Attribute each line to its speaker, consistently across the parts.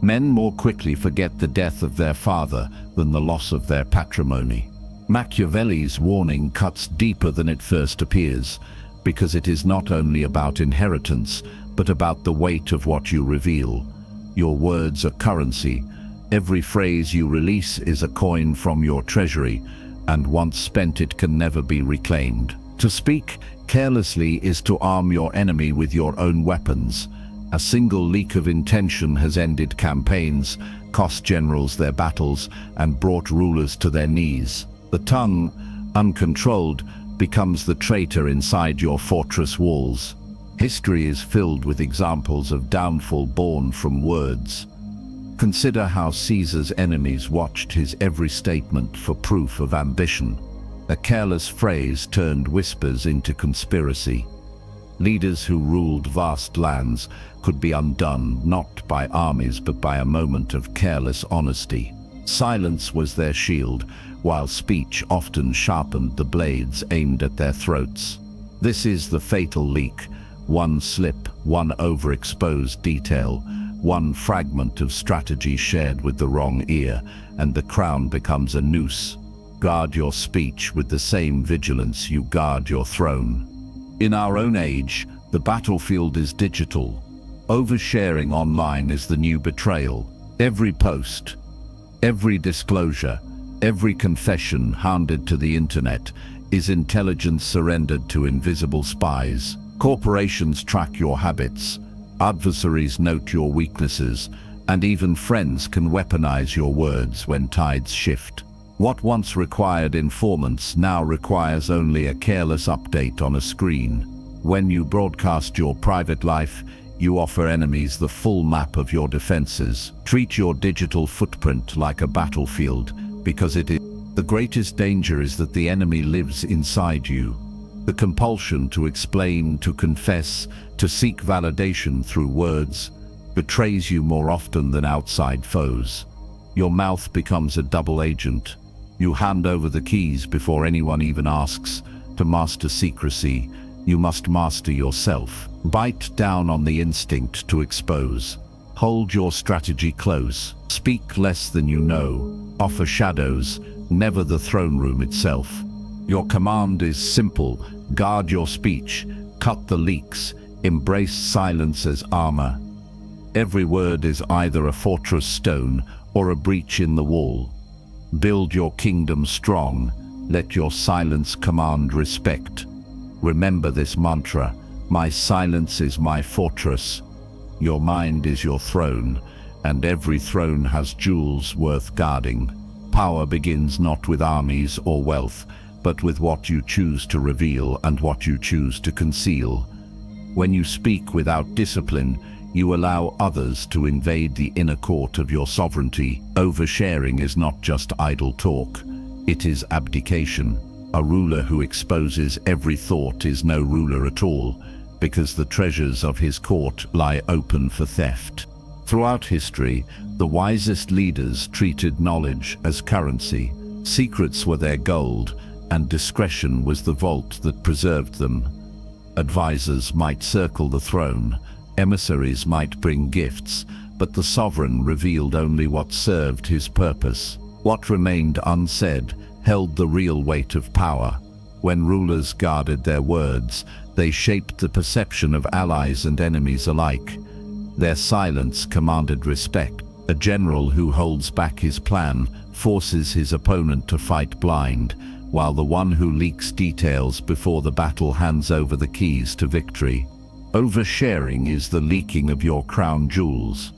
Speaker 1: Men more quickly forget the death of their father than the loss of their patrimony. Machiavelli's warning cuts deeper than it first appears, because it is not only about inheritance, but about the weight of what you reveal. Your words are currency. Every phrase you release is a coin from your treasury, and once spent it can never be reclaimed. To speak carelessly is to arm your enemy with your own weapons. A single leak of intention has ended campaigns, cost generals their battles, and brought rulers to their knees. The tongue, uncontrolled, becomes the traitor inside your fortress walls. History is filled with examples of downfall born from words. Consider how Caesar's enemies watched his every statement for proof of ambition. A careless phrase turned whispers into conspiracy. Leaders who ruled vast lands could be undone not by armies but by a moment of careless honesty. Silence was their shield, while speech often sharpened the blades aimed at their throats. This is the fatal leak. One slip, one overexposed detail, one fragment of strategy shared with the wrong ear, and the crown becomes a noose. Guard your speech with the same vigilance you guard your throne. In our own age, the battlefield is digital. Oversharing online is the new betrayal. Every post, every disclosure, every confession handed to the internet is intelligence surrendered to invisible spies. Corporations track your habits, adversaries note your weaknesses, and even friends can weaponize your words when tides shift. What once required informants now requires only a careless update on a screen. When you broadcast your private life, you offer enemies the full map of your defenses. Treat your digital footprint like a battlefield, because it is. The greatest danger is that the enemy lives inside you. The compulsion to explain, to confess, to seek validation through words betrays you more often than outside foes. Your mouth becomes a double agent. You hand over the keys before anyone even asks. To master secrecy, you must master yourself. Bite down on the instinct to expose. Hold your strategy close. Speak less than you know. Offer shadows, never the throne room itself. Your command is simple. Guard your speech. Cut the leaks. Embrace silence as armor. Every word is either a fortress stone or a breach in the wall. Build your kingdom strong. Let your silence command respect. Remember this mantra: my silence is my fortress. Your mind is your throne, and every throne has jewels worth guarding. Power begins not with armies or wealth, but with what you choose to reveal and what you choose to conceal. When you speak without discipline, you allow others to invade the inner court of your sovereignty. Oversharing is not just idle talk, it is abdication. A ruler who exposes every thought is no ruler at all, because the treasures of his court lie open for theft. Throughout history, the wisest leaders treated knowledge as currency. Secrets were their gold, and discretion was the vault that preserved them. Advisors might circle the throne, emissaries might bring gifts, but the sovereign revealed only what served his purpose. What remained unsaid held the real weight of power. When rulers guarded their words, they shaped the perception of allies and enemies alike. Their silence commanded respect. A general who holds back his plan forces his opponent to fight blind, while the one who leaks details before the battle hands over the keys to victory. Oversharing is the leaking of your crown jewels.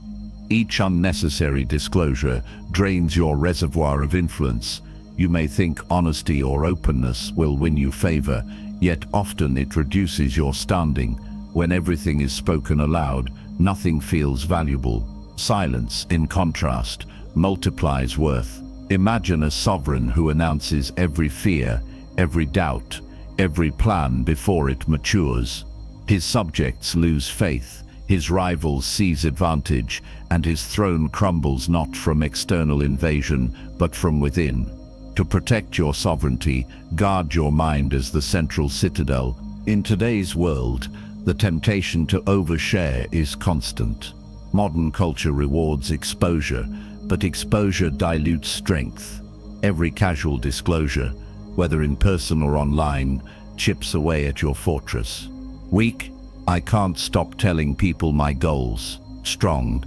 Speaker 1: Each unnecessary disclosure drains your reservoir of influence. You may think honesty or openness will win you favor, yet often it reduces your standing. When everything is spoken aloud, nothing feels valuable. Silence, in contrast, multiplies worth. Imagine a sovereign who announces every fear, every doubt, every plan before it matures. His subjects lose faith, his rivals seize advantage, and his throne crumbles not from external invasion, but from within. To protect your sovereignty, guard your mind as the central citadel. In today's world, the temptation to overshare is constant. Modern culture rewards exposure, but exposure dilutes strength. Every casual disclosure, whether in person or online, chips away at your fortress. Weak, I can't stop telling people my goals. Strong,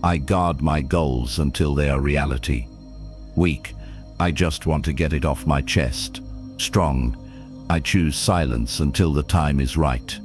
Speaker 1: I guard my goals until they are reality. Weak, I just want to get it off my chest. Strong, I choose silence until the time is right.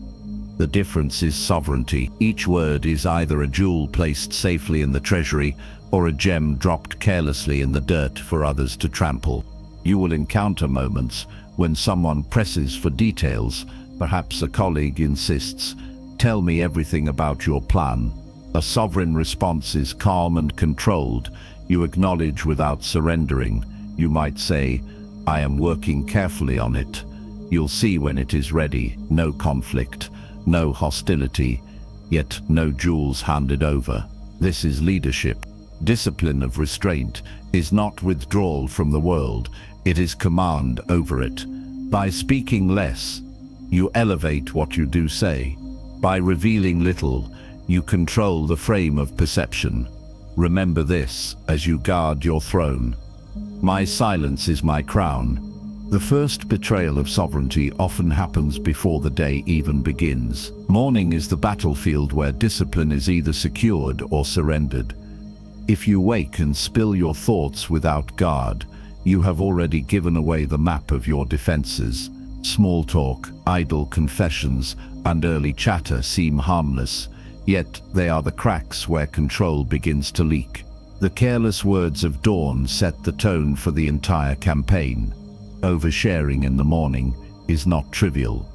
Speaker 1: The difference is sovereignty. Each word is either a jewel placed safely in the treasury or a gem dropped carelessly in the dirt for others to trample. You will encounter moments when someone presses for details. Perhaps a colleague insists, "Tell me everything about your plan." A sovereign response is calm and controlled. You acknowledge without surrendering. You might say, "I am working carefully on it." You'll see when it is ready. No conflict, no hostility, yet no jewels handed over. This is leadership. Discipline of restraint is not withdrawal from the world, it is command over it. By speaking less, you elevate what you do say. By revealing little, you control the frame of perception. Remember this as you guard your throne. My silence is my crown. The first betrayal of sovereignty often happens before the day even begins. Morning is the battlefield where discipline is either secured or surrendered. If you wake and spill your thoughts without guard, you have already given away the map of your defenses. Small talk, idle confessions, and early chatter seem harmless, yet they are the cracks where control begins to leak. The careless words of dawn set the tone for the entire campaign. Oversharing in the morning is not trivial.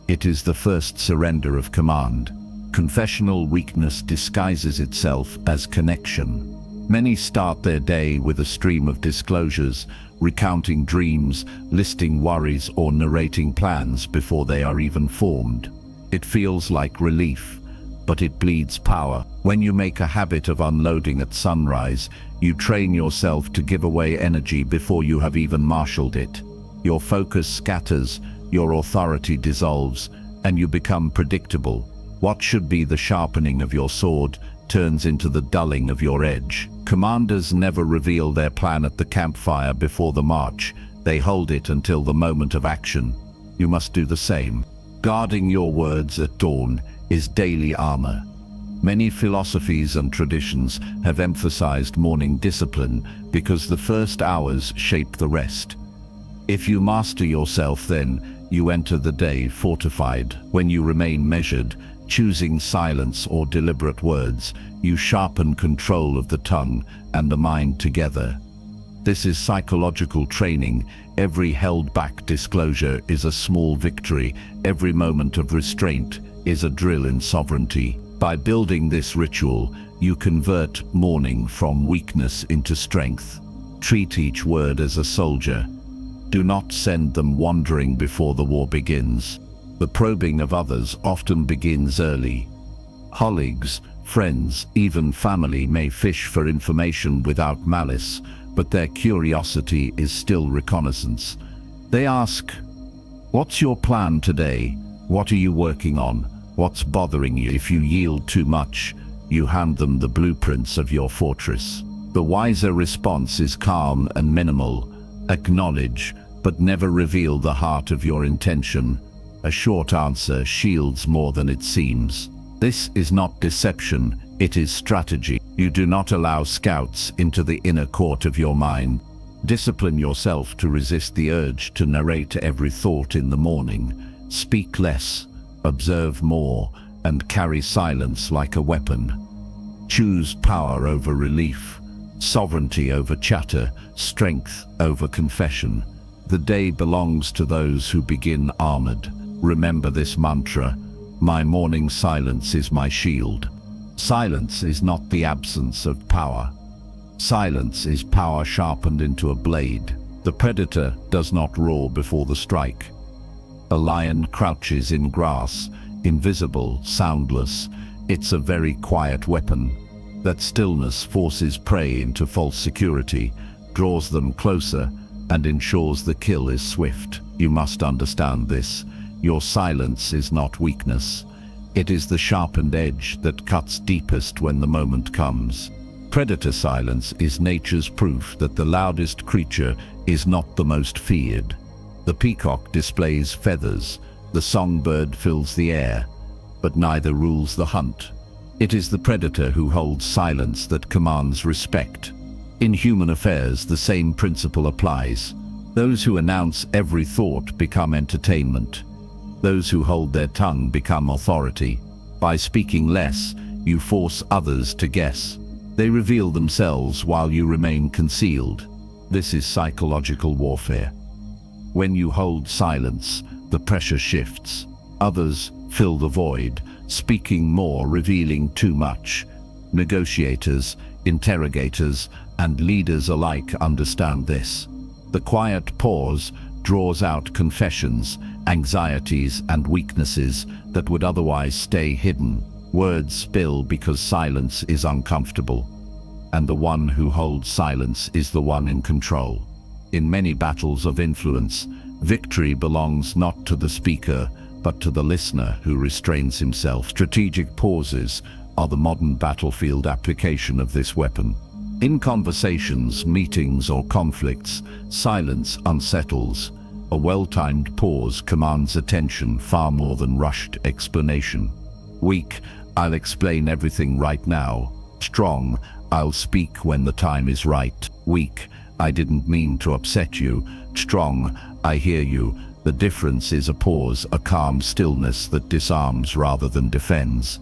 Speaker 1: It is the first surrender of command. Confessional weakness disguises itself as connection. Many start their day with a stream of disclosures, recounting dreams, listing worries, or narrating plans before they are even formed. It feels like relief, but it bleeds power. When you make a habit of unloading at sunrise, you train yourself to give away energy before you have even marshaled it. Your focus scatters, your authority dissolves, and you become predictable. What should be the sharpening of your sword turns into the dulling of your edge. Commanders never reveal their plan at the campfire before the march. They hold it until the moment of action. You must do the same. Guarding your words at dawn is daily armor. Many philosophies and traditions have emphasized morning discipline because the first hours shape the rest. If you master yourself, then you enter the day fortified. When you remain measured, choosing silence or deliberate words, you sharpen control of the tongue and the mind together. This is psychological training. Every held-back disclosure is a small victory. Every moment of restraint is a drill in sovereignty. By building this ritual, you convert mourning from weakness into strength. Treat each word as a soldier. Do not send them wandering before the war begins. The probing of others often begins early. Colleagues, friends, even family may fish for information without malice, but their curiosity is still reconnaissance. They ask, "What's your plan today? What are you working on? What's bothering you?" If you yield too much, you hand them the blueprints of your fortress. The wiser response is calm and minimal. Acknowledge, but never reveal the heart of your intention. A short answer shields more than it seems. This is not deception, it is strategy. You do not allow scouts into the inner court of your mind. Discipline yourself to resist the urge to narrate every thought in the morning. Speak less, observe more, and carry silence like a weapon. Choose power over relief, sovereignty over chatter, strength over confession. The day belongs to those who begin armored. Remember this mantra: my morning silence is my shield. Silence is not the absence of power. Silence is power sharpened into a blade. The predator does not roar before the strike. A lion crouches in grass, invisible, soundless. It's a very quiet weapon. That stillness forces prey into false security, draws them closer, and ensures the kill is swift. You must understand this. Your silence is not weakness. It is the sharpened edge that cuts deepest when the moment comes. Predator silence is nature's proof that the loudest creature is not the most feared. The peacock displays feathers, the songbird fills the air, but neither rules the hunt. It is the predator who holds silence that commands respect. In human affairs, the same principle applies. Those who announce every thought become entertainment. Those who hold their tongue become authority. By speaking less, you force others to guess. They reveal themselves while you remain concealed. This is psychological warfare. When you hold silence, the pressure shifts. Others fill the void, speaking more, revealing too much. Negotiators, interrogators, and leaders alike understand this. The quiet pause draws out confessions, anxieties, and weaknesses that would otherwise stay hidden. Words spill because silence is uncomfortable, and the one who holds silence is the one in control. In many battles of influence, victory belongs not to the speaker, but to the listener who restrains himself. Strategic pauses are the modern battlefield application of this weapon. In conversations, meetings, or conflicts, silence unsettles. A well-timed pause commands attention far more than rushed explanation. Weak, I'll explain everything right now. Strong, I'll speak when the time is right. Weak, I didn't mean to upset you. Strong, I hear you. The difference is a pause, a calm stillness that disarms rather than defends.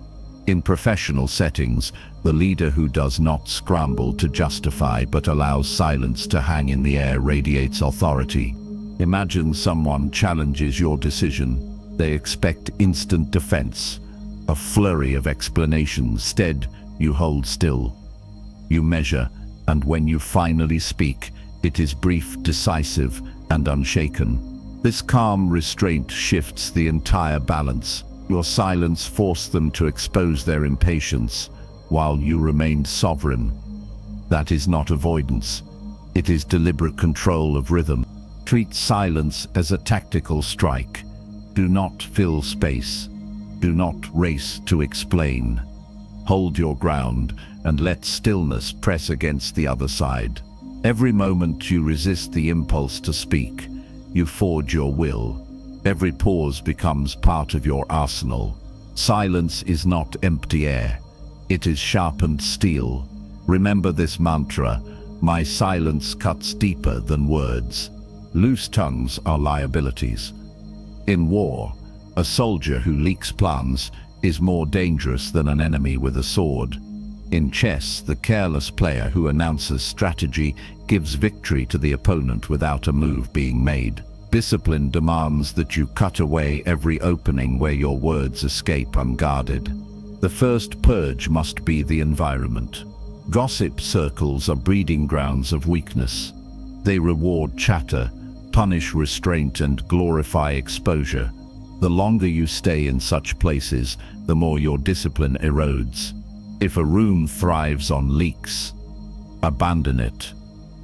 Speaker 1: In professional settings, the leader who does not scramble to justify but allows silence to hang in the air radiates authority. Imagine someone challenges your decision. They expect instant defense, a flurry of explanations. Instead, you hold still. You measure, and when you finally speak, it is brief, decisive, and unshaken. This calm restraint shifts the entire balance. Your silence forced them to expose their impatience, while you remained sovereign. That is not avoidance. It is deliberate control of rhythm. Treat silence as a tactical strike. Do not fill space. Do not race to explain. Hold your ground and let stillness press against the other side. Every moment you resist the impulse to speak, you forge your will. Every pause becomes part of your arsenal. Silence is not empty air. It is sharpened steel. Remember this mantra: my silence cuts deeper than words. Loose tongues are liabilities. In war, a soldier who leaks plans is more dangerous than an enemy with a sword. In chess, the careless player who announces strategy gives victory to the opponent without a move being made. Discipline demands that you cut away every opening where your words escape unguarded. The first purge must be the environment. Gossip circles are breeding grounds of weakness. They reward chatter, punish restraint, and glorify exposure. The longer you stay in such places, the more your discipline erodes. If a room thrives on leaks, abandon it.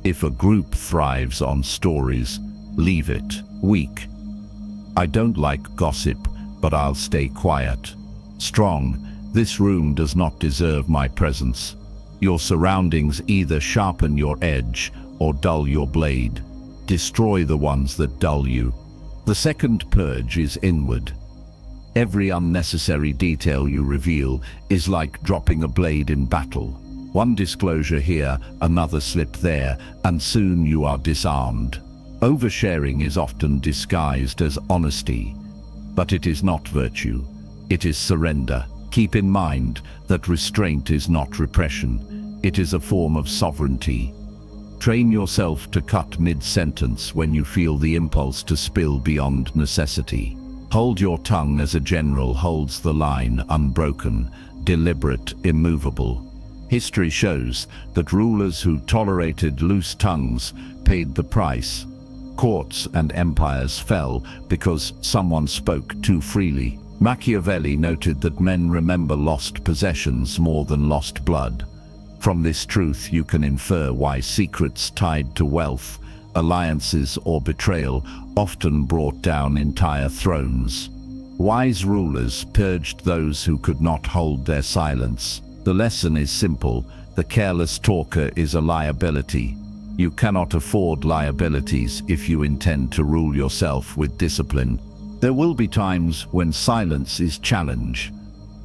Speaker 1: If a group thrives on stories, leave it. Weak, I don't like gossip, but I'll stay quiet. Strong, this room does not deserve my presence. Your surroundings either sharpen your edge or dull your blade. Destroy the ones that dull you. The second purge is inward. Every unnecessary detail you reveal is like dropping a blade in battle. One disclosure here, another slip there, and soon you are disarmed. Oversharing is often disguised as honesty, but it is not virtue. It is surrender. Keep in mind that restraint is not repression. It is a form of sovereignty. Train yourself to cut mid-sentence when you feel the impulse to spill beyond necessity. Hold your tongue as a general holds the line, unbroken, deliberate, immovable. History shows that rulers who tolerated loose tongues paid the price. Courts and empires fell because someone spoke too freely. Machiavelli noted that men remember lost possessions more than lost blood. From this truth you can infer why secrets tied to wealth, alliances, or betrayal often brought down entire thrones. Wise rulers purged those who could not hold their silence. The lesson is simple: the careless talker is a liability. You cannot afford liabilities if you intend to rule yourself with discipline. There will be times when silence is challenge.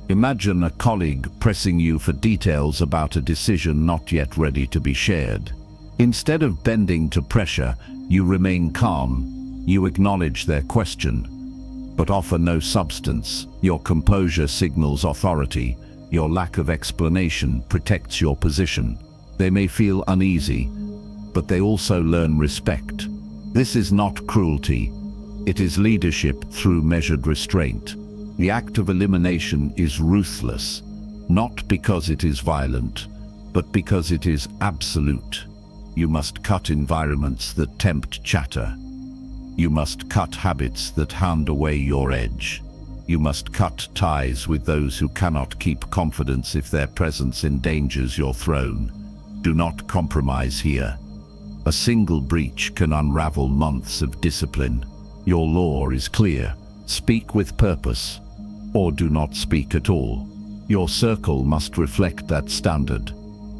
Speaker 1: Imagine a colleague pressing you for details about a decision not yet ready to be shared. Instead of bending to pressure, you remain calm. You acknowledge their question, but offer no substance. Your composure signals authority. Your lack of explanation protects your position. They may feel uneasy, but they also learn respect. This is not cruelty. It is leadership through measured restraint. The act of elimination is ruthless, not because it is violent, but because it is absolute. You must cut environments that tempt chatter. You must cut habits that hound away your edge. You must cut ties with those who cannot keep confidence if their presence endangers your throne. Do not compromise here. A single breach can unravel months of discipline. Your law is clear: speak with purpose, or do not speak at all. Your circle must reflect that standard.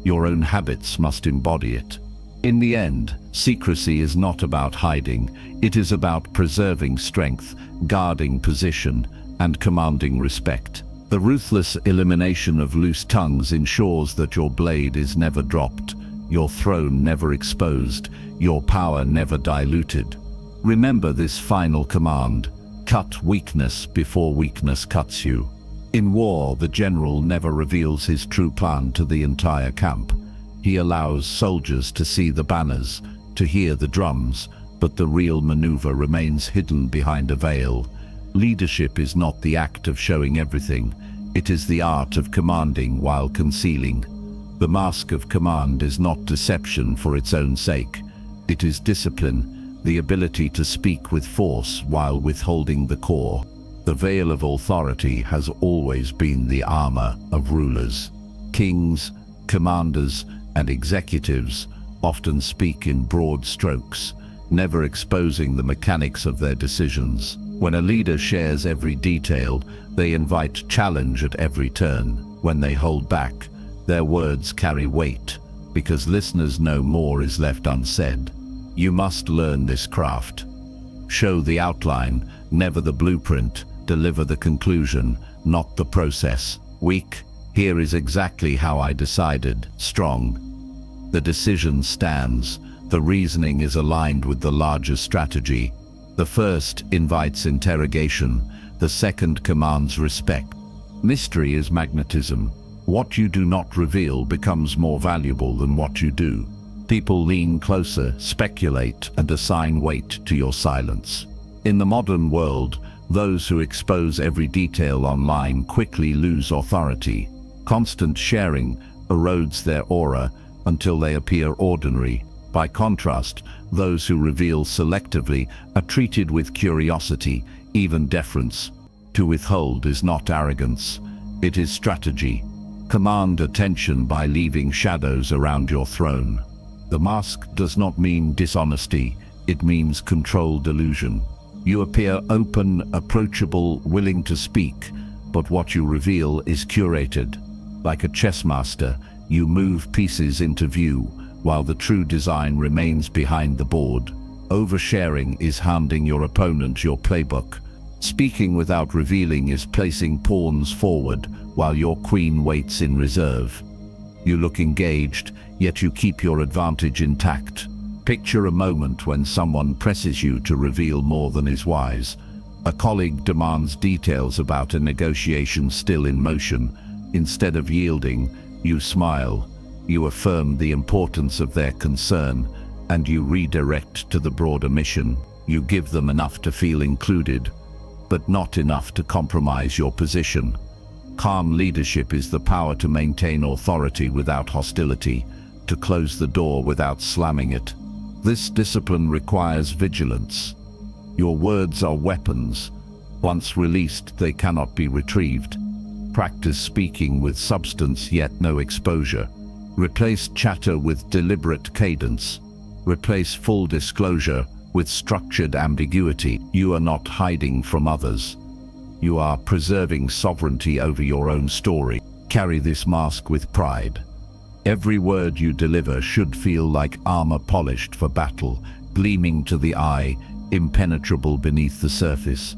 Speaker 1: Your own habits must embody it. In the end, secrecy is not about hiding. It is about preserving strength, guarding position, and commanding respect. The ruthless elimination of loose tongues ensures that your blade is never dropped, your throne never exposed, your power never diluted. Remember this final command: cut weakness before weakness cuts you. In war, the general never reveals his true plan to the entire camp. He allows soldiers to see the banners, to hear the drums, but the real maneuver remains hidden behind a veil. Leadership is not the act of showing everything. It is the art of commanding while concealing. The mask of command is not deception for its own sake. It is discipline, the ability to speak with force while withholding the core. The veil of authority has always been the armor of rulers. Kings, commanders, and executives often speak in broad strokes, never exposing the mechanics of their decisions. When a leader shares every detail, they invite challenge at every turn. When they hold back, their words carry weight, because listeners know more is left unsaid. You must learn this craft. Show the outline, never the blueprint. Deliver the conclusion, not the process. Weak: here is exactly how I decided. Strong: the decision stands. The reasoning is aligned with the larger strategy. The first invites interrogation, the second commands respect. Mystery is magnetism. What you do not reveal becomes more valuable than what you do. People lean closer, speculate, and assign weight to your silence. In the modern world, those who expose every detail online quickly lose authority. Constant sharing erodes their aura until they appear ordinary. By contrast, those who reveal selectively are treated with curiosity, even deference. To withhold is not arrogance, it is strategy. Command attention by leaving shadows around your throne. The mask does not mean dishonesty, it means controlled illusion. You appear open, approachable, willing to speak, but what you reveal is curated. Like a chess master, you move pieces into view, while the true design remains behind the board. Oversharing is handing your opponent your playbook. Speaking without revealing is placing pawns forward, while your queen waits in reserve. You look engaged, yet you keep your advantage intact. Picture a moment when someone presses you to reveal more than is wise. A colleague demands details about a negotiation still in motion. Instead of yielding, you smile. You affirm the importance of their concern, and you redirect to the broader mission. You give them enough to feel included, but not enough to compromise your position. Calm leadership is the power to maintain authority without hostility, to close the door without slamming it. This discipline requires vigilance. Your words are weapons. Once released, they cannot be retrieved. Practice speaking with substance yet no exposure. Replace chatter with deliberate cadence. Replace full disclosure with structured ambiguity. You are not hiding from others. You are preserving sovereignty over your own story. Carry this mask with pride. Every word you deliver should feel like armor polished for battle, gleaming to the eye, impenetrable beneath the surface.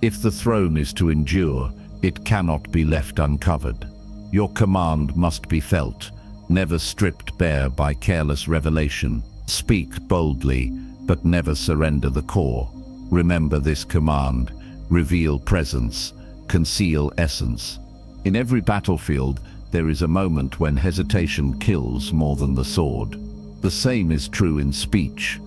Speaker 1: If the throne is to endure, it cannot be left uncovered. Your command must be felt, never stripped bare by careless revelation. Speak boldly, but never surrender the core. Remember this command: reveal presence, conceal essence. In every battlefield, there is a moment when hesitation kills more than the sword. The same is true in speech.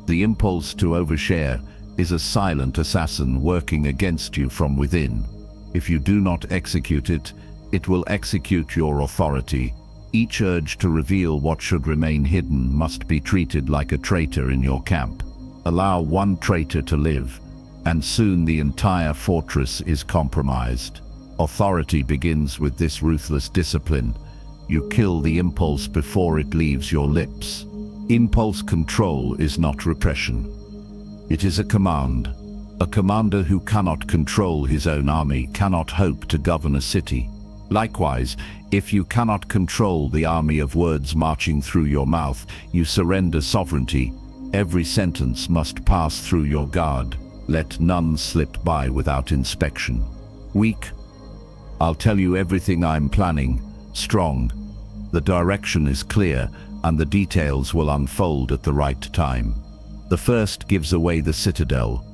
Speaker 1: The impulse to overshare is a silent assassin working against you from within. If you do not execute it, it will execute your authority. Each urge to reveal what should remain hidden must be treated like a traitor in your camp. Allow one traitor to live, and soon the entire fortress is compromised. Authority begins with this ruthless discipline. You kill the impulse before it leaves your lips. Impulse control is not repression. It is a command. A commander who cannot control his own army cannot hope to govern a city. Likewise, if you cannot control the army of words marching through your mouth, you surrender sovereignty. Every sentence must pass through your guard. Let none slip by without inspection. Weak? I'll tell you everything I'm planning. Strong? The direction is clear, and the details will unfold at the right time. The first gives away the citadel.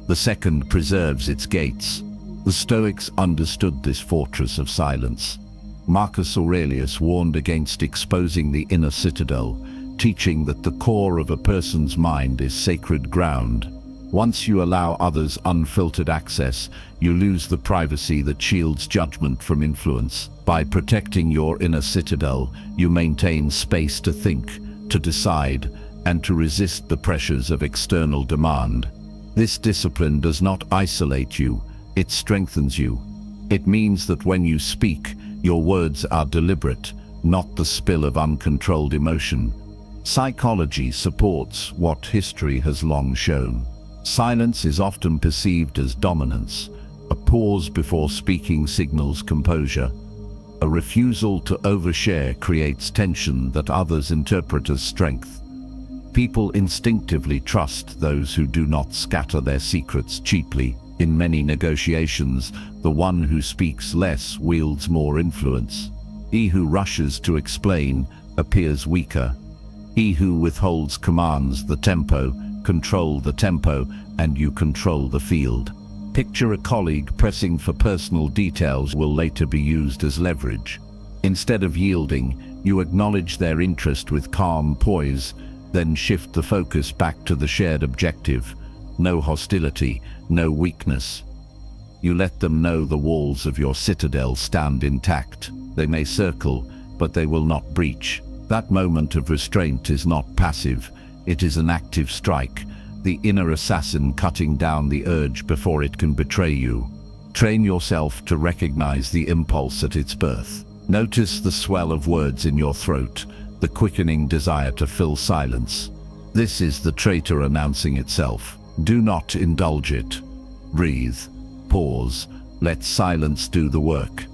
Speaker 1: The second preserves its gates. The Stoics understood this fortress of silence. Marcus Aurelius warned against exposing the inner citadel, teaching that the core of a person's mind is sacred ground. Once you allow others unfiltered access, you lose the privacy that shields judgment from influence. By protecting your inner citadel, you maintain space to think, to decide, and to resist the pressures of external demand. This discipline does not isolate you, it strengthens you. It means that when you speak, your words are deliberate, not the spill of uncontrolled emotion. Psychology supports what history has long shown. Silence is often perceived as dominance. A pause before speaking signals composure. A refusal to overshare creates tension that others interpret as strength. People instinctively trust those who do not scatter their secrets cheaply. In many negotiations, the one who speaks less wields more influence. He who rushes to explain appears weaker. He who withholds commands the tempo, control the tempo, and you control the field. Picture a colleague pressing for personal details will later be used as leverage. Instead of yielding, you acknowledge their interest with calm poise, then shift the focus back to the shared objective. No hostility, no weakness. You let them know the walls of your citadel stand intact. They may circle, but they will not breach. That moment of restraint is not passive, it is an active strike, the inner assassin cutting down the urge before it can betray you. Train yourself to recognize the impulse at its birth. Notice the swell of words in your throat, the quickening desire to fill silence. This is the traitor announcing itself. Do not indulge it. Breathe, pause, let silence do the work.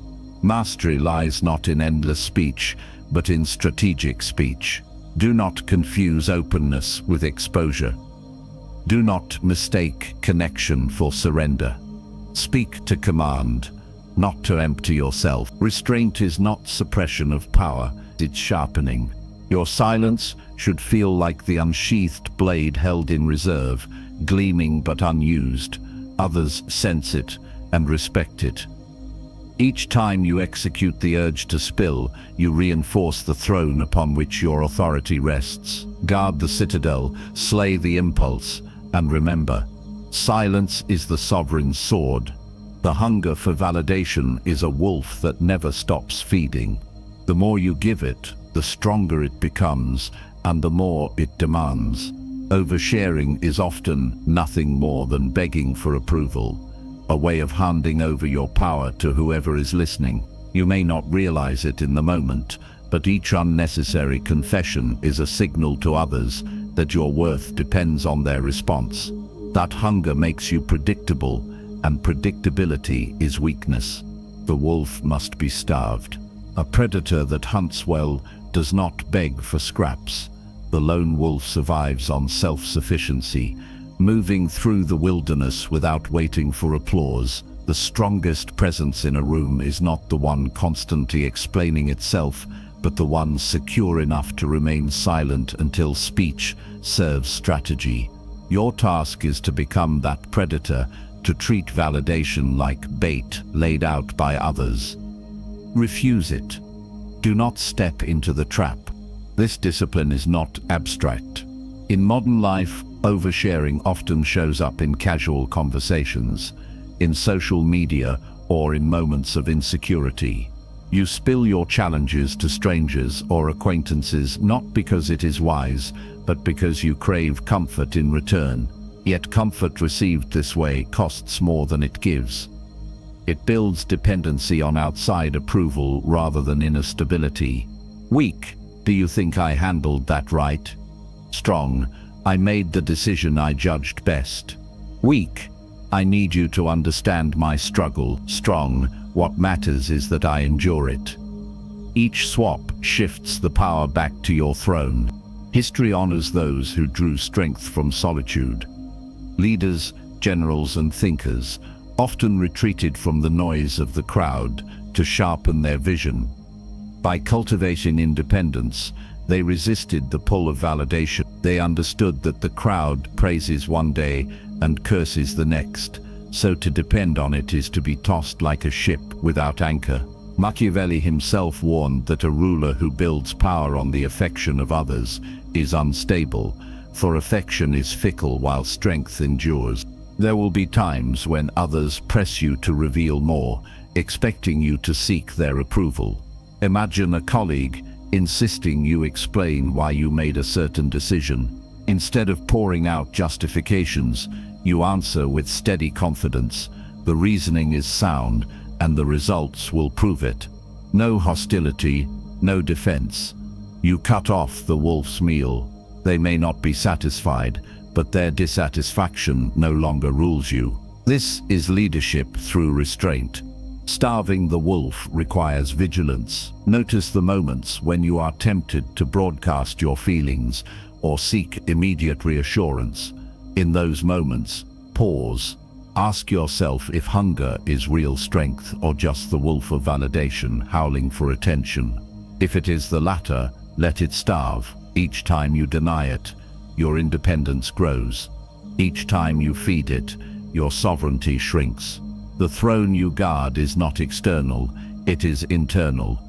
Speaker 1: Mastery lies not in endless speech, but in strategic speech. Do not confuse openness with exposure. Do not mistake connection for surrender. Speak to command, not to empty yourself. Restraint is not suppression of power, it's sharpening. Your silence should feel like the unsheathed blade held in reserve, gleaming but unused. Others sense it and respect it. Each time you execute the urge to spill, you reinforce the throne upon which your authority rests. Guard the citadel, slay the impulse, and remember, silence is the sovereign's sword. The hunger for validation is a wolf that never stops feeding. The more you give it, the stronger it becomes, and the more it demands. Oversharing is often nothing more than begging for approval, a way of handing over your power to whoever is listening. You may not realize it in the moment, but each unnecessary confession is a signal to others that your worth depends on their response. That hunger makes you predictable, and predictability is weakness. The wolf must be starved. A predator that hunts well does not beg for scraps. The lone wolf survives on self-sufficiency, moving through the wilderness without waiting for applause. The strongest presence in a room is not the one constantly explaining itself, but the one secure enough to remain silent until speech serves strategy. Your task is to become that predator, to treat validation like bait laid out by others. Refuse it. Do not step into the trap. This discipline is not abstract. In modern life, oversharing often shows up in casual conversations, in social media, or in moments of insecurity. You spill your challenges to strangers or acquaintances not because it is wise, but because you crave comfort in return. Yet comfort received this way costs more than it gives. It builds dependency on outside approval rather than inner stability. Weak, do you think I handled that right? Strong, I made the decision I judged best. Weak, I need you to understand my struggle. Strong, what matters is that I endure it. Each swap shifts the power back to your throne. History honors those who drew strength from solitude. Leaders, generals, and thinkers often retreated from the noise of the crowd to sharpen their vision. By cultivating independence, they resisted the pull of validation. They understood that the crowd praises one day and curses the next, so to depend on it is to be tossed like a ship without anchor. Machiavelli himself warned that a ruler who builds power on the affection of others is unstable, for affection is fickle while strength endures. There will be times when others press you to reveal more, expecting you to seek their approval. Imagine a colleague insisting you explain why you made a certain decision. Instead of pouring out justifications, you answer with steady confidence. The reasoning is sound, and the results will prove it. No hostility, no defense. You cut off the wolf's meal. They may not be satisfied, but their dissatisfaction no longer rules you. This is leadership through restraint. Starving the wolf requires vigilance. Notice the moments when you are tempted to broadcast your feelings or seek immediate reassurance. In those moments, pause. Ask yourself if hunger is real strength or just the wolf of validation howling for attention. If it is the latter, let it starve. Each time you deny it, your independence grows. Each time you feed it, your sovereignty shrinks. The throne you guard is not external, it is internal.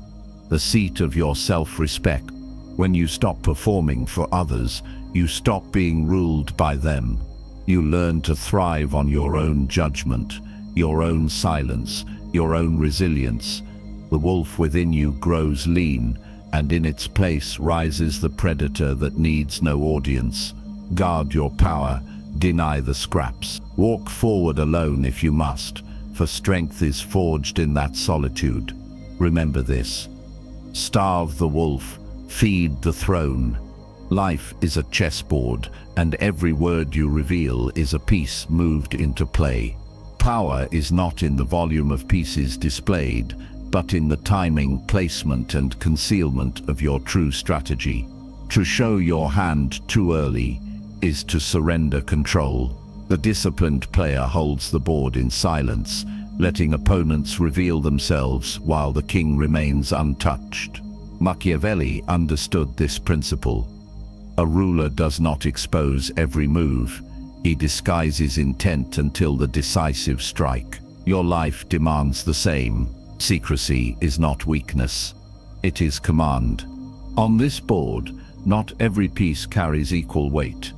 Speaker 1: The seat of your self-respect. When you stop performing for others, you stop being ruled by them. You learn to thrive on your own judgment, your own silence, your own resilience. The wolf within you grows lean, and in its place rises the predator that needs no audience. Guard your power, deny the scraps. Walk forward alone if you must, for strength is forged in that solitude. Remember this. Starve the wolf, feed the throne. Life is a chessboard, and every word you reveal is a piece moved into play. Power is not in the volume of pieces displayed, but in the timing, placement, and concealment of your true strategy. To show your hand too early is to surrender control. The disciplined player holds the board in silence, letting opponents reveal themselves while the king remains untouched. Machiavelli understood this principle. A ruler does not expose every move. He disguises intent until the decisive strike. Your life demands the same. Secrecy is not weakness. It is command. On this board, not every piece carries equal weight.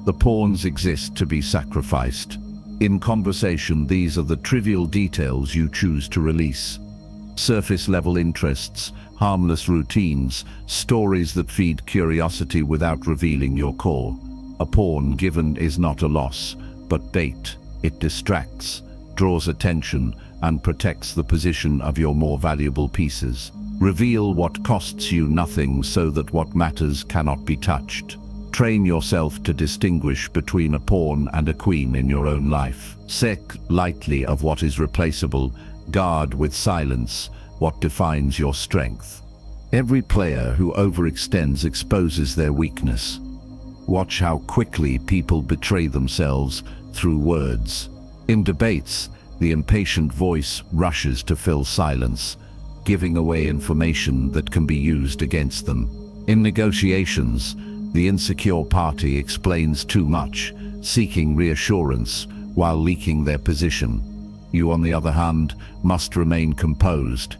Speaker 1: The pawns exist to be sacrificed. In conversation, these are the trivial details you choose to release. Surface-level interests, harmless routines, stories that feed curiosity without revealing your core. A pawn given is not a loss, but bait. It distracts, draws attention, and protects the position of your more valuable pieces. Reveal what costs you nothing so that what matters cannot be touched. Train yourself to distinguish between a pawn and a queen in your own life. Seek lightly of what is replaceable. Guard with silence what defines your strength. Every player who overextends exposes their weakness. Watch how quickly people betray themselves through words. In debates, the impatient voice rushes to fill silence, giving away information that can be used against them. In negotiations, the insecure party explains too much, seeking reassurance while leaking their position. You, on the other hand, must remain composed.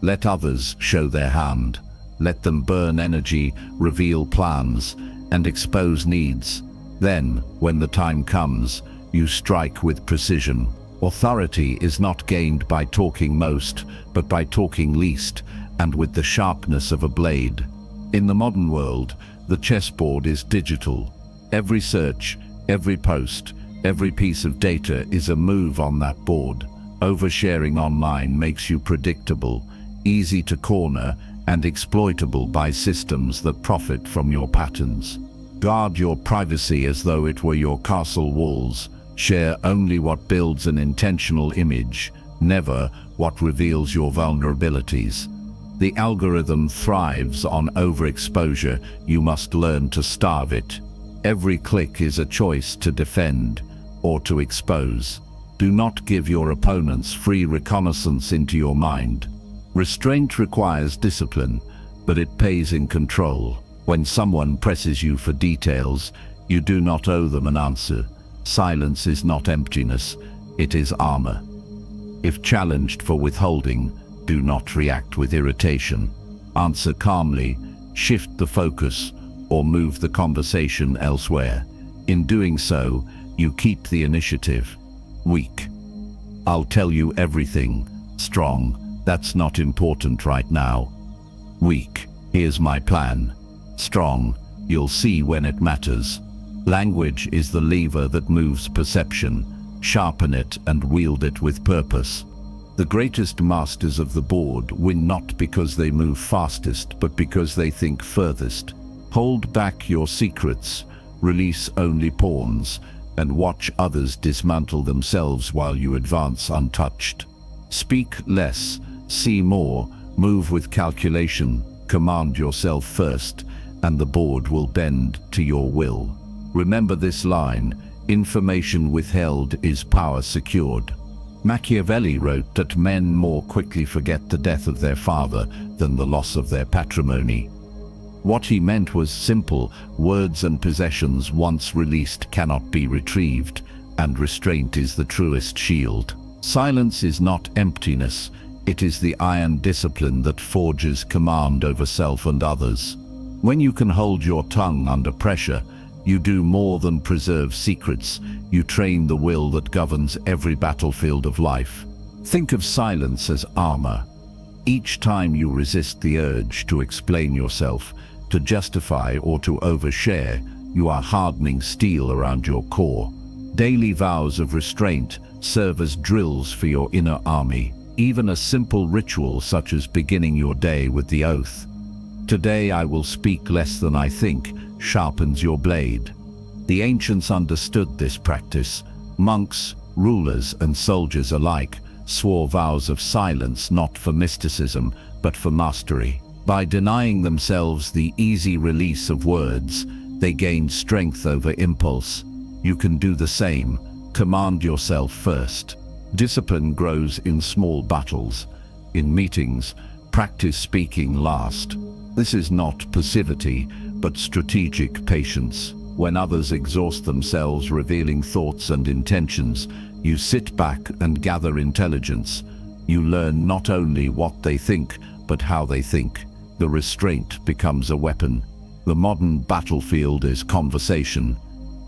Speaker 1: Let others show their hand. Let them burn energy, reveal plans, and expose needs. Then, when the time comes, you strike with precision. Authority is not gained by talking most, but by talking least, and with the sharpness of a blade. In the modern world, the chessboard is digital. Every search, every post, every piece of data is a move on that board. Oversharing online makes you predictable, easy to corner, and exploitable by systems that profit from your patterns. Guard your privacy as though it were your castle walls. Share only what builds an intentional image, never what reveals your vulnerabilities. The algorithm thrives on overexposure. You must learn to starve it. Every click is a choice to defend or to expose. Do not give your opponents free reconnaissance into your mind. Restraint requires discipline, but it pays in control. When someone presses you for details, you do not owe them an answer. Silence is not emptiness, it is armor. If challenged for withholding, do not react with irritation. Answer calmly, shift the focus, or move the conversation elsewhere. In doing so, you keep the initiative. Weak. I'll tell you everything. Strong. That's not important right now. Weak. Here's my plan. Strong. You'll see when it matters. Language is the lever that moves perception. Sharpen it and wield it with purpose. The greatest masters of the board win not because they move fastest, but because they think furthest. Hold back your secrets, release only pawns, and watch others dismantle themselves while you advance untouched. Speak less, see more, move with calculation, command yourself first, and the board will bend to your will. Remember this line: information withheld is power secured. Machiavelli wrote that men more quickly forget the death of their father than the loss of their patrimony. What he meant was simple: words and possessions once released cannot be retrieved, and restraint is the truest shield. Silence is not emptiness, it is the iron discipline that forges command over self and others. When you can hold your tongue under pressure, you do more than preserve secrets, you train the will that governs every battlefield of life. Think of silence as armor. Each time you resist the urge to explain yourself, to justify or to overshare, you are hardening steel around your core. Daily vows of restraint serve as drills for your inner army. Even a simple ritual such as beginning your day with the oath, "Today I will speak less than I think," sharpens your blade. The ancients understood this practice. Monks, rulers, and soldiers alike swore vows of silence not for mysticism, but for mastery. By denying themselves the easy release of words, they gained strength over impulse. You can do the same. Command yourself first. Discipline grows in small battles. In meetings, practice speaking last. This is not passivity, but strategic patience. When others exhaust themselves revealing thoughts and intentions, you sit back and gather intelligence. You learn not only what they think, but how they think. The restraint becomes a weapon. The modern battlefield is conversation.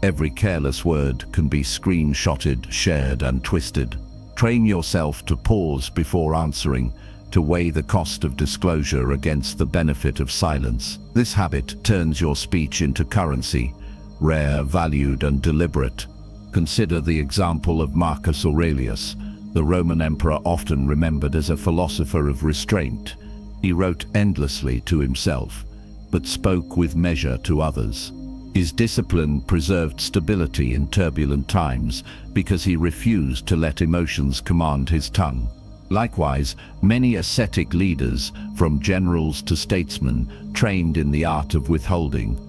Speaker 1: Every careless word can be screenshotted, shared, and twisted. Train yourself to pause before answering, to weigh the cost of disclosure against the benefit of silence. This habit turns your speech into currency, rare, valued, and deliberate. Consider the example of Marcus Aurelius, the Roman emperor often remembered as a philosopher of restraint. He wrote endlessly to himself, but spoke with measure to others. His discipline preserved stability in turbulent times because he refused to let emotions command his tongue. Likewise, many ascetic leaders, from generals to statesmen, trained in the art of withholding.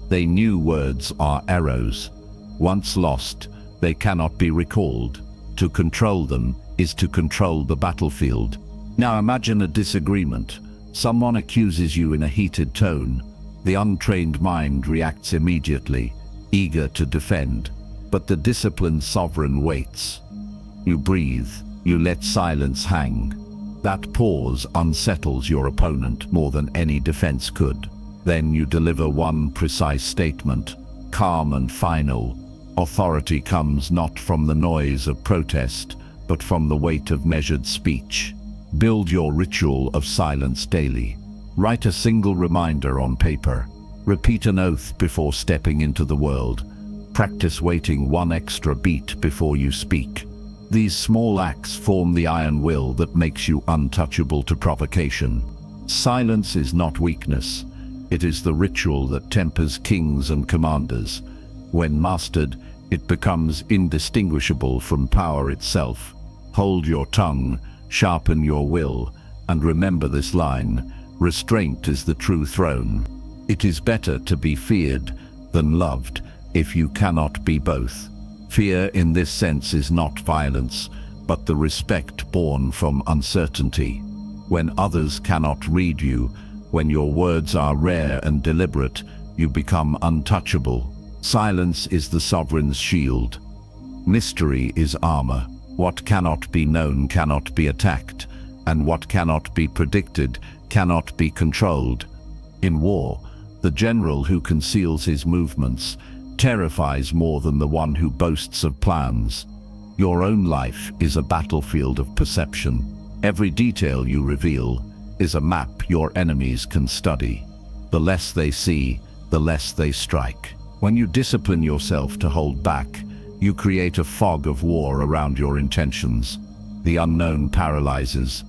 Speaker 1: They knew words are arrows. Once lost, they cannot be recalled. To control them is to control the battlefield. Now imagine a disagreement. Someone accuses you in a heated tone. The untrained mind reacts immediately, eager to defend. But the disciplined sovereign waits. You breathe. You let silence hang. That pause unsettles your opponent more than any defense could. Then you deliver one precise statement, calm and final. Authority comes not from the noise of protest, but from the weight of measured speech. Build your ritual of silence daily. Write a single reminder on paper. Repeat an oath before stepping into the world. Practice waiting one extra beat before you speak. These small acts form the iron will that makes you untouchable to provocation. Silence is not weakness. It is the ritual that tempers kings and commanders. When mastered, it becomes indistinguishable from power itself. Hold your tongue, sharpen your will, and remember this line: restraint is the true throne. It is better to be feared than loved if you cannot be both. Fear in this sense is not violence, but the respect born from uncertainty. When others cannot read you, when your words are rare and deliberate, you become untouchable. Silence is the sovereign's shield. Mystery is armor. What cannot be known cannot be attacked, and what cannot be predicted cannot be controlled. In war, the general who conceals his movements terrifies more than the one who boasts of plans. Your own life is a battlefield of perception. Every detail you reveal is a map your enemies can study. The less they see, the less they strike. When you discipline yourself to hold back, you create a fog of war around your intentions. The unknown paralyzes.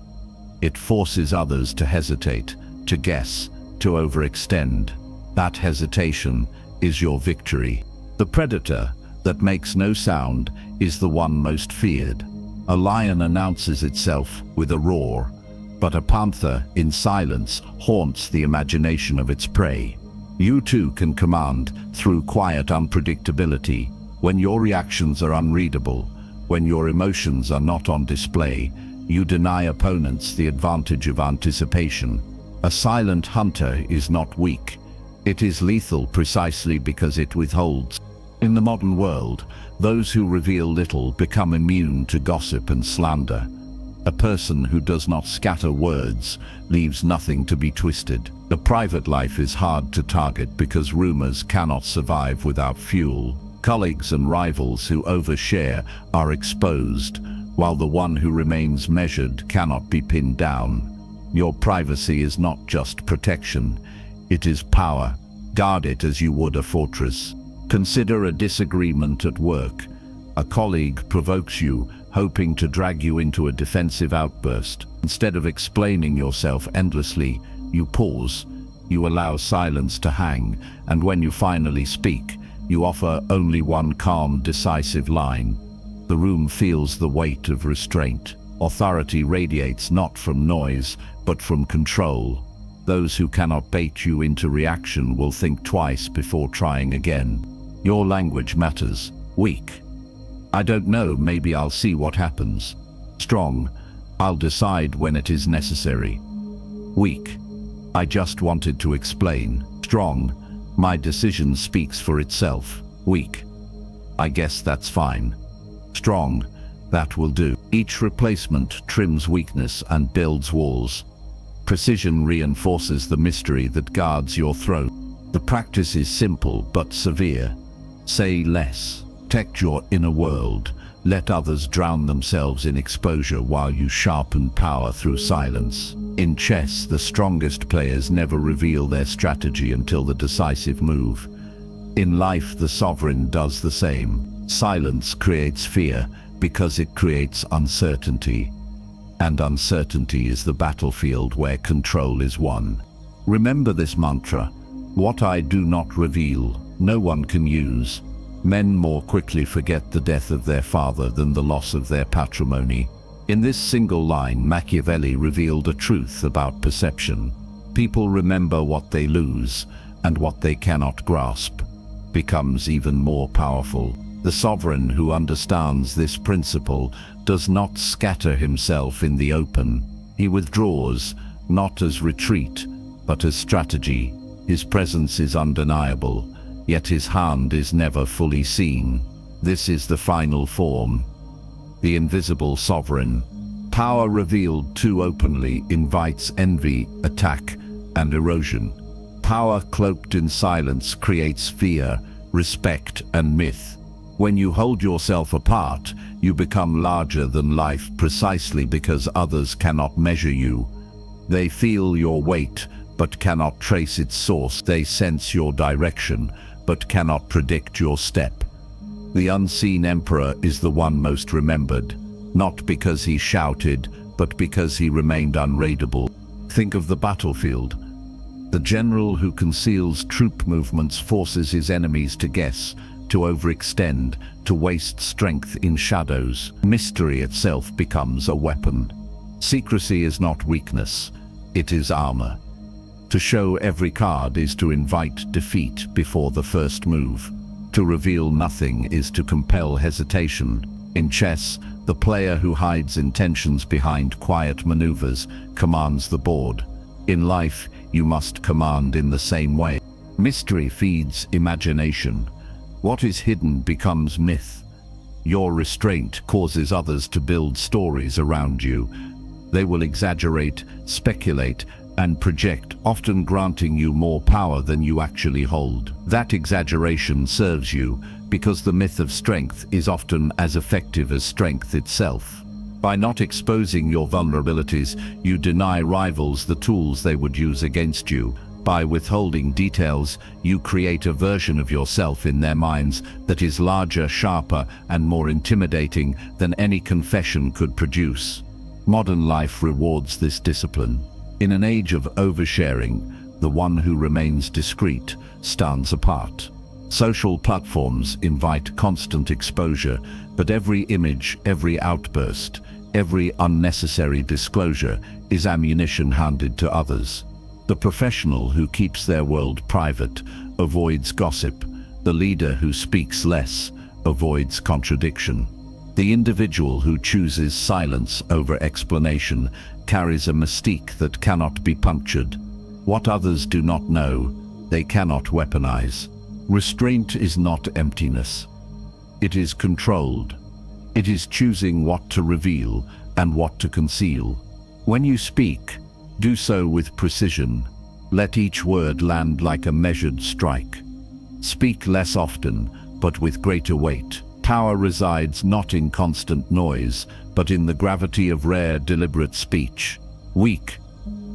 Speaker 1: It forces others to hesitate, to guess, to overextend. That hesitation is your victory. The predator that makes no sound is the one most feared. A lion announces itself with a roar, but a panther in silence haunts the imagination of its prey. You too can command through quiet unpredictability. When your reactions are unreadable, when your emotions are not on display, you deny opponents the advantage of anticipation. A silent hunter is not weak. It is lethal precisely because it withholds. In the modern world, those who reveal little become immune to gossip and slander. A person who does not scatter words leaves nothing to be twisted. The private life is hard to target because rumors cannot survive without fuel. Colleagues and rivals who overshare are exposed, while the one who remains measured cannot be pinned down. Your privacy is not just protection, it is power. Guard it as you would a fortress. Consider a disagreement at work. A colleague provokes you, hoping to drag you into a defensive outburst. Instead of explaining yourself endlessly, you pause. You allow silence to hang, and when you finally speak, you offer only one calm, decisive line. The room feels the weight of restraint. Authority radiates not from noise, but from control. Those who cannot bait you into reaction will think twice before trying again. Your language matters. Weak: I don't know, maybe I'll see what happens. Strong: I'll decide when it is necessary. Weak: I just wanted to explain. Strong: my decision speaks for itself. Weak: I guess that's fine. Strong: that will do. Each replacement trims weakness and builds walls. Precision reinforces the mystery that guards your throne. The practice is simple but severe. Say less. Protect your inner world. Let others drown themselves in exposure while you sharpen power through silence. In chess, the strongest players never reveal their strategy until the decisive move. In life, the sovereign does the same. Silence creates fear because it creates uncertainty. And uncertainty is the battlefield where control is won. Remember this mantra: what I do not reveal no one can use. Men more quickly forget the death of their father than the loss of their patrimony. In this single line, Machiavelli revealed a truth about perception. People remember what they lose, and what they cannot grasp becomes even more powerful. The sovereign who understands this principle does not scatter himself in the open. He withdraws, not as retreat, but as strategy. His presence is undeniable, yet his hand is never fully seen. This is the final form, the invisible sovereign. Power revealed too openly invites envy, attack, and erosion. Power cloaked in silence creates fear, respect, and myth. When you hold yourself apart, you become larger than life precisely because others cannot measure you. They feel your weight, but cannot trace its source. They sense your direction, but cannot predict your step. The unseen emperor is the one most remembered, not because he shouted, but because he remained unraidable. Think of the battlefield. The general who conceals troop movements forces his enemies to guess, to overextend, to waste strength in shadows. Mystery itself becomes a weapon. Secrecy is not weakness, it is armor. To show every card is to invite defeat before the first move. To reveal nothing is to compel hesitation. In chess, the player who hides intentions behind quiet maneuvers commands the board. In life, you must command in the same way. Mystery feeds imagination. What is hidden becomes myth. Your restraint causes others to build stories around you. They will exaggerate, speculate, and project, often granting you more power than you actually hold. That exaggeration serves you because the myth of strength is often as effective as strength itself. By not exposing your vulnerabilities, you deny rivals the tools they would use against you. By withholding details, you create a version of yourself in their minds that is larger, sharper, and more intimidating than any confession could produce. Modern life rewards this discipline. In an age of oversharing, the one who remains discreet stands apart. Social platforms invite constant exposure, but every image, every outburst, every unnecessary disclosure is ammunition handed to others. The professional who keeps their world private avoids gossip. The leader who speaks less avoids contradiction. The individual who chooses silence over explanation carries a mystique that cannot be punctured. What others do not know, they cannot weaponize. Restraint is not emptiness. It is controlled. It is choosing what to reveal and what to conceal. When you speak, do so with precision. Let each word land like a measured strike. Speak less often, but with greater weight. Power resides not in constant noise, but in the gravity of rare, deliberate speech. Weak.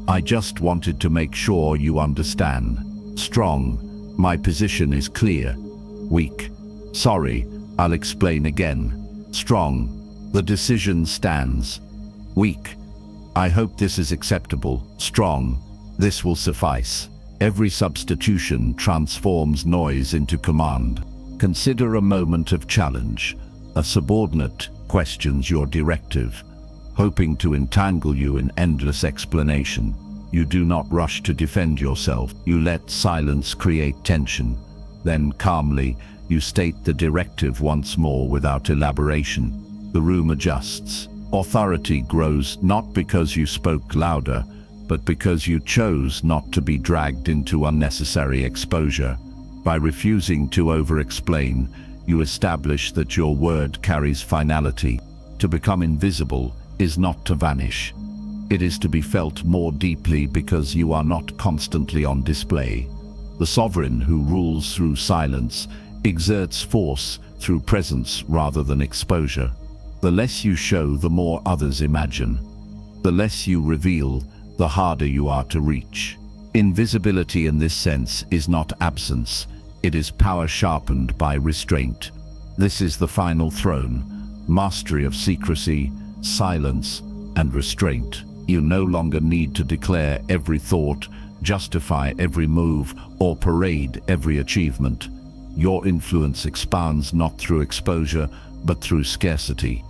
Speaker 1: I just wanted to make sure you understand. Strong. My position is clear. Weak. Sorry, I'll explain again. Strong. The decision stands. Weak. I hope this is acceptable. Strong. This will suffice. Every substitution transforms noise into command. Consider a moment of challenge. A subordinate questions your directive, hoping to entangle you in endless explanation. You do not rush to defend yourself. You let silence create tension. Then calmly, you state the directive once more without elaboration. The room adjusts. Authority grows not because you spoke louder, but because you chose not to be dragged into unnecessary exposure. By refusing to over-explain, you establish that your word carries finality. To become invisible is not to vanish. It is to be felt more deeply because you are not constantly on display. The sovereign who rules through silence exerts force through presence rather than exposure. The less you show, the more others imagine. The less you reveal, the harder you are to reach. Invisibility in this sense is not absence, it is power sharpened by restraint. This is the final throne, mastery of secrecy, silence, and restraint. You no longer need to declare every thought, justify every move, or parade every achievement. Your influence expands not through exposure, but through scarcity.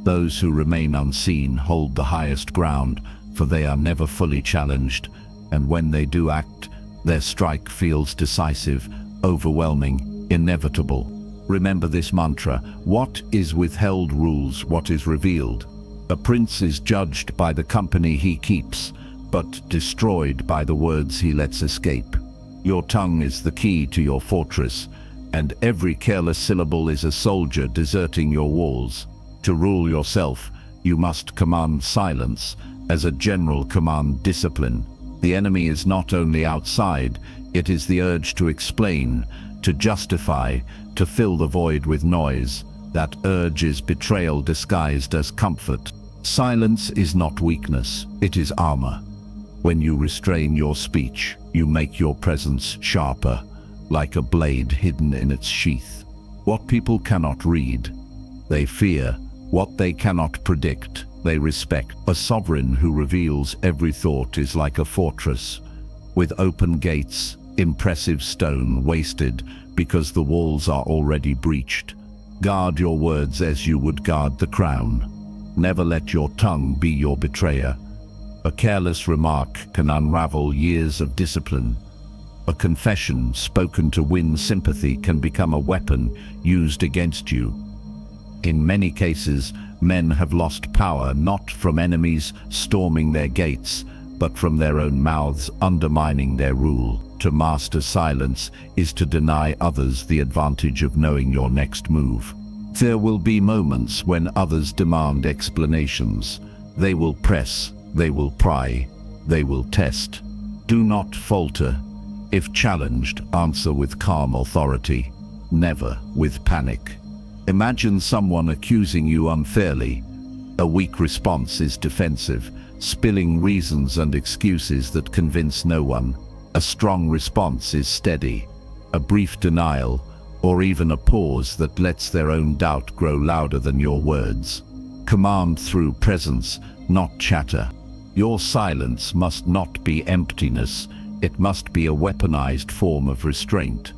Speaker 1: Those who remain unseen hold the highest ground, for they are never fully challenged, and when they do act, their strike feels decisive, overwhelming, inevitable. Remember this mantra: what is withheld rules what is revealed. A prince is judged by the company he keeps, but destroyed by the words he lets escape. Your tongue is the key to your fortress, and every careless syllable is a soldier deserting your walls. To rule yourself, you must command silence, as a general command discipline. The enemy is not only outside, it is the urge to explain, to justify, to fill the void with noise. That urge is betrayal disguised as comfort. Silence is not weakness, it is armor. When you restrain your speech, you make your presence sharper, like a blade hidden in its sheath. What people cannot read, they fear. What they cannot predict, they respect. A sovereign who reveals every thought is like a fortress, with open gates, impressive stone wasted because the walls are already breached. Guard your words as you would guard the crown. Never let your tongue be your betrayer. A careless remark can unravel years of discipline. A confession spoken to win sympathy can become a weapon used against you. In many cases, men have lost power not from enemies storming their gates, but from their own mouths undermining their rule. To master silence is to deny others the advantage of knowing your next move. There will be moments when others demand explanations. They will press, they will pry, they will test. Do not falter. If challenged, answer with calm authority, never with panic. Imagine someone accusing you unfairly. A weak response is defensive, spilling reasons and excuses that convince no one. A strong response is steady, a brief denial, or even a pause that lets their own doubt grow louder than your words. Command through presence, not chatter. Your silence must not be emptiness, it must be a weaponized form of restraint.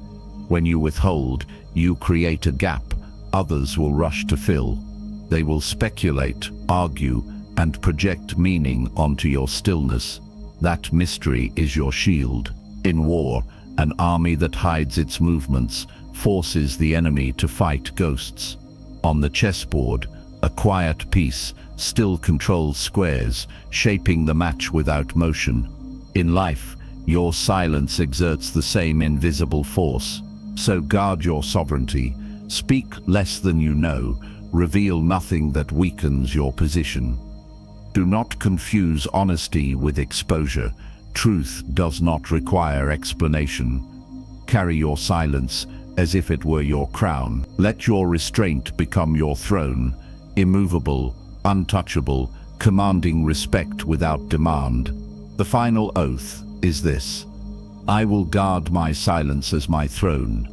Speaker 1: When you withhold, you create a gap others will rush to fill. They will speculate, argue, and project meaning onto your stillness. That mystery is your shield. In war, an army that hides its movements forces the enemy to fight ghosts. On the chessboard, a quiet piece still controls squares, shaping the match without motion. In life, your silence exerts the same invisible force. So guard your sovereignty. Speak less than you know, reveal nothing that weakens your position. Do not confuse honesty with exposure. Truth does not require explanation. Carry your silence as if it were your crown. Let your restraint become your throne, immovable, untouchable, commanding respect without demand. The final oath is this: I will guard my silence as my throne.